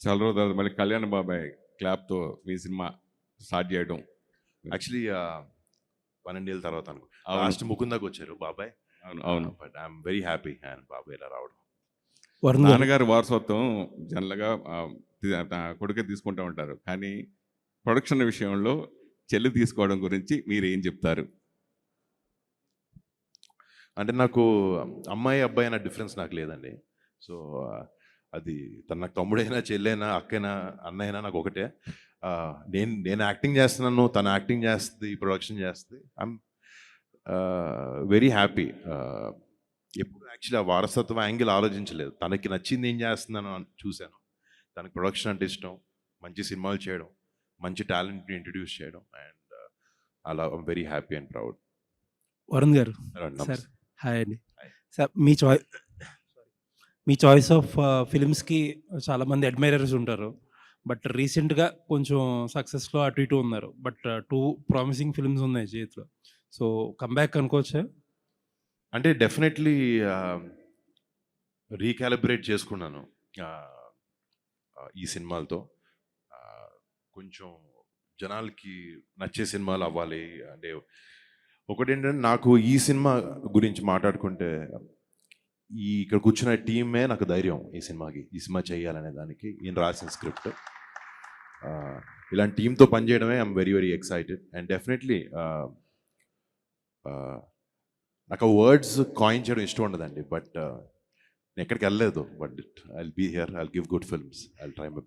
చాలా రోజుల తర్వాత మళ్ళీ కళ్యాణ్ బాబాయ్ క్లాప్తో మీ సినిమా స్టార్ట్ చేయడం. యాక్చువల్లీ 12 ఏళ్ళ తర్వాత అనుకో అవును. లాస్ట్ ముకుందాకి వచ్చారు బాబాయ్. అవును. But I'm very happy and బాబాయ్ ఇలా రావడం. వరుణ్ గారు నాన్నగారు వారసత్వం జనరల్గా కొడుకే తీసుకుంటూ ఉంటారు, కానీ ప్రొడక్షన్ విషయంలో చెల్లి తీసుకోవడం గురించి మీరు ఏం చెప్తారు? అంటే నాకు అమ్మాయి అబ్బాయి అన్న డిఫరెన్స్ నాకు లేదండి. సో అది తన నాకు తమ్ముడైనా చెల్లైనా అక్కైనా అన్నైనా నాకు ఒకటే. నేను యాక్టింగ్ చేస్తున్నాను, తను యాక్టింగ్ చేస్తుంది, ప్రొడక్షన్ చేస్తుంది. I'm very happy. ఎప్పుడు యాక్చువల్లీ ఆ వారసత్వ యాంగిల్ ఆలోచించలేదు. తనకి నచ్చింది ఏం చేస్తున్నాను అని చూశాను. తనకి ప్రొడక్షన్ అంటే ఇష్టం, మంచి సినిమాలు చేయడం, మంచి టాలెంట్ని ఇంట్రడ్యూస్ చేయడం, అండ్ అలా I'm very happy and proud. Varun గారు సార్, హాయ్ అండి. సార్, మీ చాయిస్ ఆఫ్ ఫిలిమ్స్కి చాలామంది అడ్మైరర్స్ ఉంటారు, బట్ రీసెంట్గా కొంచెం సక్సెస్లో అటు ఇటు ఉన్నారు, బట్ 2 ప్రామిసింగ్ ఫిల్మ్స్ ఉన్నాయి చేతిలో. సో కంబ్యాక్ అనుకోవచ్చా? అంటే డెఫినెట్లీ రీకాలిబ్రేట్ చేసుకున్నాను ఈ సినిమాలతో. కొంచెం జనాలకి నచ్చే సినిమాలు అవ్వాలి. అంటే ఒకటేంటంటే నాకు ఈ సినిమా గురించి మాట్లాడుకుంటే ఇక్కడ కూర్చున్న టీమే నాకు ధైర్యం ఈ సినిమా చేయాలనే దానికి. ఈయన రాసిన స్క్రిప్ట్, ఇలాంటి టీంతో పనిచేయడమే I'm very very excited. And definitely నాకు వర్డ్స్ కాయిన్ చేయడం ఇష్టం ఉండదండి, బట్ నేను ఎక్కడికి వెళ్ళలేదు. But I will be here, I will give good films, I will try my